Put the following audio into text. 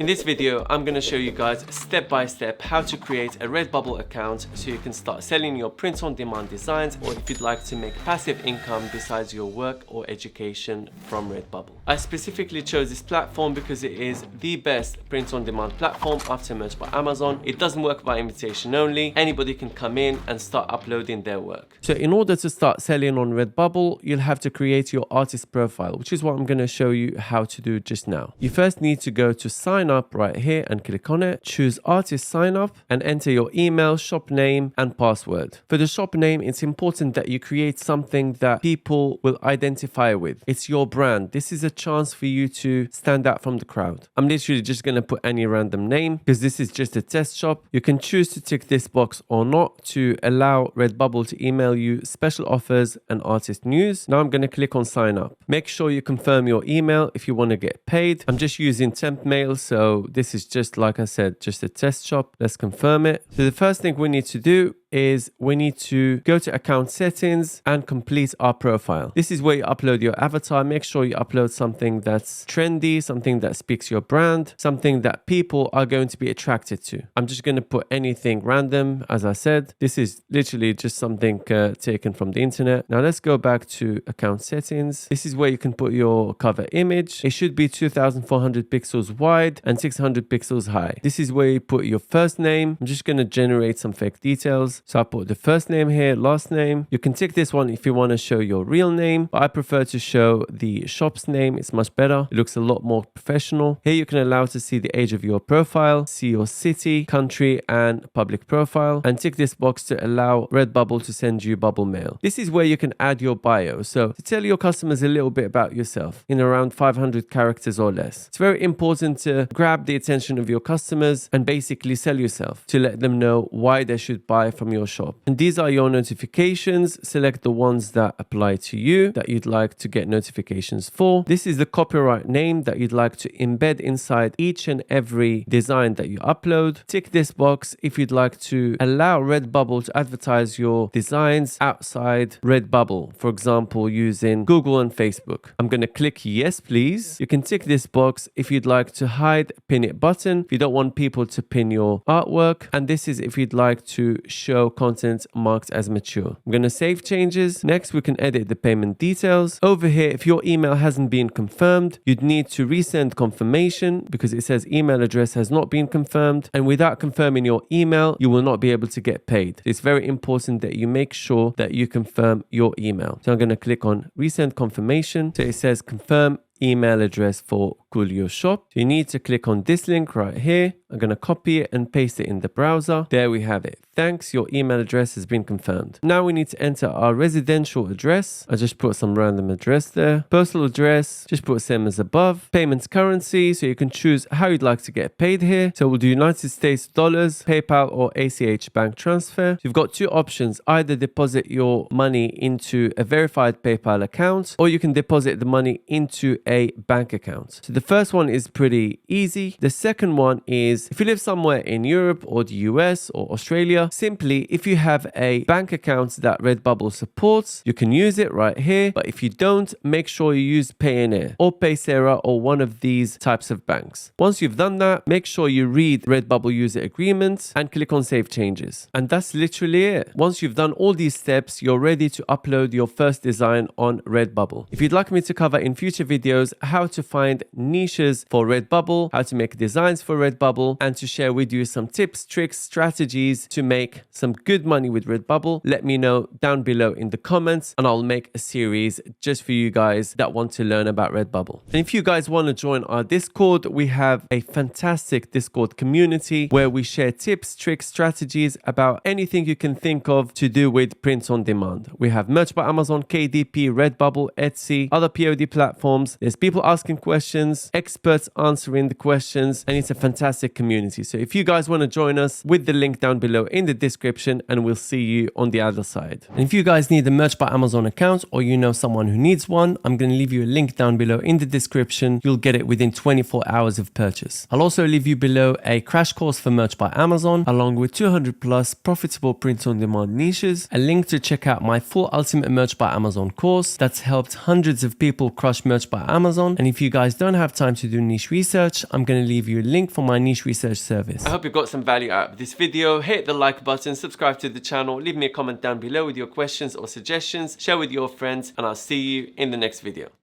In this video, I'm going to show you guys step by step how to create a Redbubble account so you can start selling your print-on-demand designs, or if you'd like to make passive income besides your work or education from Redbubble. I specifically chose this platform because it is the best print-on-demand platform after Merch by Amazon. It doesn't work by invitation only. Anybody can come in and start uploading their work. So in order to start selling on Redbubble, you'll have to create your artist profile, which is what I'm going to show you how to do just now. You first need to go to sign up right here and click on it. Choose artist sign up and enter your email, shop name and password. For the shop name, it's important that you create something that people will identify with. It's your brand. This is a chance for you to stand out from the crowd. I'm literally just going to put any random name because this is just a test shop. You can choose to tick this box or not to allow Redbubble to email you special offers and artist news. Now I'm going to click on sign up. Make sure you confirm your email if you want to get paid. I'm just using temp mail, so this is just, like I said, just a test shop. Let's confirm it. So the first thing we need to do is we need to go to account settings and complete our profile. This is where you upload your avatar. Make sure you upload something that's trendy, something that speaks your brand, something that people are going to be attracted to. I'm just going to put anything random. As I said, this is literally just something taken from the internet. Now let's go back to account settings. This is where you can put your cover image. It should be 2400 pixels wide and 600 pixels high. This is where you put your first name. I'm just going to generate some fake details. So I put the first name here, last name. You can tick this one if you want to show your real name, but I prefer to show the shop's name. It's much better. It looks a lot more professional. Here you can allow to see the age of your profile, see your city, country, and public profile, and tick this box to allow Redbubble to send you bubble mail. This is where you can add your bio. So to tell your customers a little bit about yourself in around 500 characters or less. It's very important to grab the attention of your customers and basically sell yourself to let them know why they should buy from your shop. And these are your notifications. Select the ones that apply to you, that you'd like to get notifications for. This is the copyright name that you'd like to embed inside each and every design that you upload. Tick this box if you'd like to allow Redbubble to advertise your designs outside Redbubble, for example, using Google and Facebook. I'm going to click yes, please. You can tick this box if you'd like to hide pin it button, if you don't want people to pin your artwork. And this is if you'd like to show content marked as mature. I'm going to save changes. Next, we can edit the payment details. Over here, if your email hasn't been confirmed, you'd need to resend confirmation because it says email address has not been confirmed. And without confirming your email, you will not be able to get paid. It's very important that you make sure that you confirm your email. So I'm going to click on resend confirmation. So it says confirm email address for Coolio shop. You need to click on this link right here. I'm going to copy it and paste it in the browser. There we have it. Thanks, your email address has been confirmed. Now we need to enter our residential address. I just put some random address there. Postal address, just put same as above. Payments currency, so you can choose how you'd like to get paid here. So we'll do United States dollars, PayPal or ACH bank transfer. So you've got two options. Either deposit your money into a verified PayPal account, or you can deposit the money into a bank account. So the first one is pretty easy. The second one is if you live somewhere in Europe or the US or Australia, simply if you have a bank account that Redbubble supports, you can use it right here. But if you don't, make sure you use Payoneer or Paysera or one of these types of banks. Once you've done that, make sure you read Redbubble user agreement and click on save changes. And that's literally it. Once you've done all these steps, you're ready to upload your first design on Redbubble. If you'd like me to cover in future videos how to find niches for Redbubble, how to make designs for Redbubble, and to share with you some tips, tricks, strategies to make some good money with Redbubble, let me know down below in the comments and I'll make a series just for you guys that want to learn about Redbubble. And if you guys want to join our Discord, we have a fantastic Discord community where we share tips, tricks, strategies about anything you can think of to do with print on demand. We have Merch by Amazon, KDP, Redbubble, Etsy, other POD platforms. There's people asking questions, experts answering the questions, and it's a fantastic community. So if you guys want to join us, with the link down below in the description, and we'll see you on the other side. And if you guys need a Merch by Amazon account, or you know someone who needs one, I'm going to leave you a link down below in the description. You'll get it within 24 hours of purchase. I'll also leave you below a crash course for Merch by Amazon, along with 200 plus profitable print on demand niches, a link to check out my full Ultimate Merch by Amazon course that's helped hundreds of people crush Merch by Amazon. And if you guys don't have have time to do niche research, I'm going to leave you a link for my niche research service. I hope you got some value out of this video. Hit the like button, subscribe to the channel, leave me a comment down below with your questions or suggestions, share with your friends, and I'll see you in the next video.